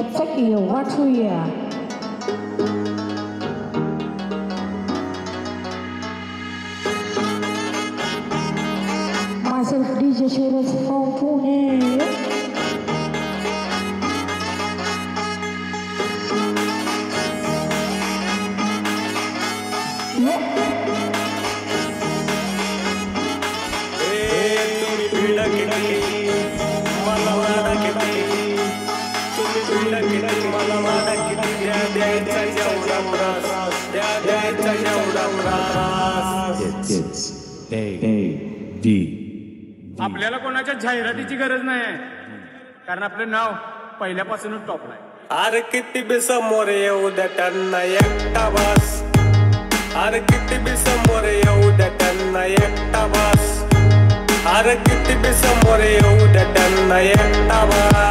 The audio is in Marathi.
Đẹp sách nhiều hoa chui à. Myself DJ Shores from Pune. आपल्याला कोणाच्या जाहिरातीची गरज नाही कारण आपलं नाव पहिल्यापासूनच टॉपला आहे. अरे किती बी समोर येऊ द्या त्यांना एकटा बस. अरे किती बी समोर येऊ द्या त्यांना एकटा बस. अरे किती बी समोर येऊ द्या त्यांना एकटा बस.